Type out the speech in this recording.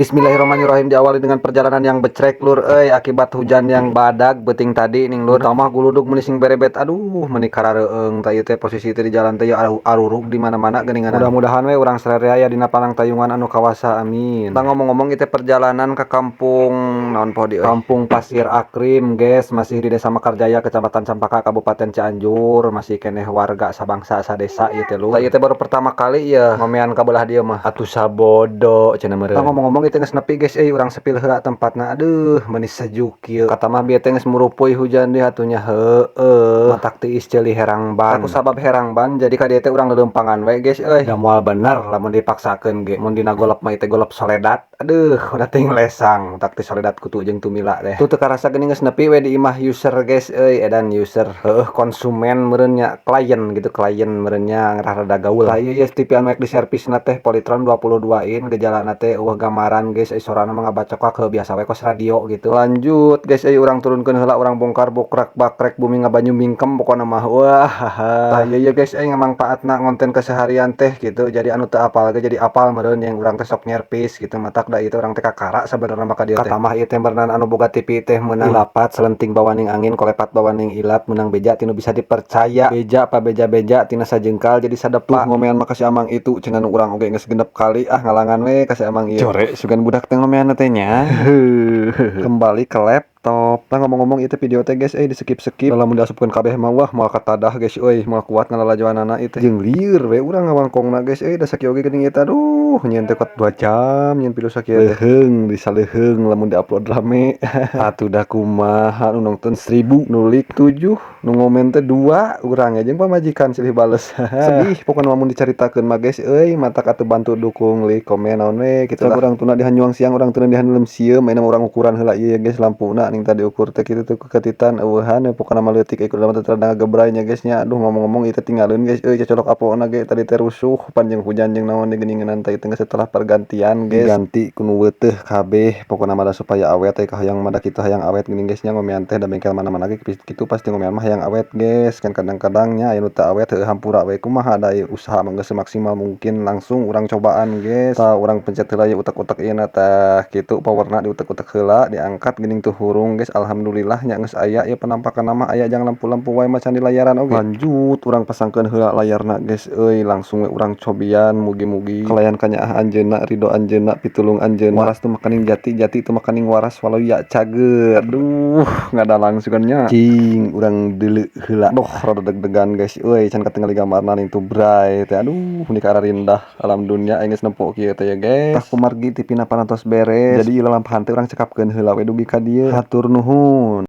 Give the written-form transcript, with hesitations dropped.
Bismillahirrahmanirrahim. Diawali dengan perjalanan yang becrek lur akibat hujan yang badag beting tadi ning lur. Tamah guludug menising berebet. Aduh meuni karareung teh ieu teh posisi teh di jalan teh arurug di mana-mana geuningan. Mudah-mudahan we urang sarerea aya dina panang tayungan anu kawasa amin. Tah ngomong-ngomong ieu teh perjalanan ke kampung naon poh dieu? Kampung Pasir Akrim guys, masih di Desa Mekarjaya Kecamatan Campaka Kabupaten Cianjur, masih keneh warga sabangsa sadesa ieu teh lur. Tah ieu teh baru pertama kali ya ngomean ka belah dieu mah. Atuh sabodo cenah meureun. Tah ngomong-ngomong ieu teh geus nepi guys urang sepil heula tempatna. Aduh meuni sejuk kieu. Kata mah bieu teh geus murupuy hujan deui atunya heueuh. Matak tiis ceuli herang ban. Aku sabab herang ban jadi ka dieu teh urang leuleumpagan we guys Da moal bener lamun dipaksakeun ge. Mun dina golep mah teh golep soledat. Aduh udah ting lesang tak teh soledat kutu jeung tumila teh. Tuh teu karasa geuning geus nepi we di imah user guys edan user. Konsumen meureun nya klien gitu, klien meureun nya rada gaul. Tah ieu TV anu di servisna teh Polytron 22 in gejalana teh gamaran guys sorana mah ngabacokak ke biasa we kos radio gitu. Lanjut guys urang turunkeun heula urang bongkar bokrak bakrek bumi ngabanyu mingkem pokona mah wah tah ieu guys mangpaatna ngonten keseharian teh gitu. Jadi anu teu apal ge jadi apal meureun yang urang teh sok nyerpis gitu. Matak da ieu urang teh kakara sabenerna mah ka dieu teh. Kata mah ieu teh berenang anu boga TV teh meunang lapat selenting bawaning angin kolepat bawaning ilap meunang beja tinu bisa dipercaya. Beja apa beja-beja tina sajengkal jadi sadepa. Ngomean makasih amang itu cenah urang oge geus genep kali ngalangan we kasih amang ieu. Core sugan budak teh ngomean teh nya. Kembali ke laptop. Nah ngomong-ngomong itu video teh guys di skip-skip lamun diasupkeun kabeh mah wah moal katadah guys moal kuat ngalalajoanana ieu teh jeung lieur we urang ngawangkongna guys da sakieu oge geuning ieu teh aduh nyeun teh kuat 2 jam nyeun pilu sakieu teh leuheung disaleuheung lamun diupload rame. Atuh da kumaha nu nonton 1000 nulik 7 nu ngomen teh 2 urang jeung pamajikan silih bales. Sedih pokona mun dicaritakeun mah guys matak atuh bantu dukung like komen naon we kitu lah. Urang tuna dihanjuang siang urang teu dihaneuleum sieum ayeuna urang ukuran heula ieu guys lampuna ning tadi ukur teh kitu teh ketitan eueuhan pokona mah leutik ikut dalam teh rada ngagebray nya guys nya. Aduh ngomong-ngomong ieu teh tinggalin guys cocolok apona ge tadi teh rusuh panjang hujan jeung naon geuningan teh teh setelah pergantian guys ganti ku nu weuteuh kabeh pokona mah supaya awet teh hayang mah da kitu hayang awet geuning guys nya ngomean teh da bengkel mana-mana ge kitu pasti ngomean mah hayang awet guys kan kadang-kadang nya aya nu teu awet heueuh hampura we kumaha da usaha mah geus semaksimal mungkin langsung urang cobaan guys. Tah urang pencet heula ieu utek-utek ieuna tah kitu powerna diutek-utek heula diangkat geuning tuh hurung guys. Alhamdulillah nya geus aya ieu penampakan mah aya jang lampu-lampu wae macan di layaran oge. Lanjut urang pasangkeun heula layarna guys langsung we urang cobian mugi-mugi kalayan kanyaah anjeunna ridho anjeunna pitulung anjeunna waras teu makaning jati teu makaning waras walau ya cager. Aduh ngadalang sugan nya cing urang deuleu heula doh rada deg-degan guys can katingali gambarna ning tuh bray teh aduh muni kararindah alam dunya aing geus nempo kieu teh ya guys. Tah kumargi TV na parantos beres jadi ieu lalampahan teh urang cekapkeun heula we dugi ka dieu hatur nuhun.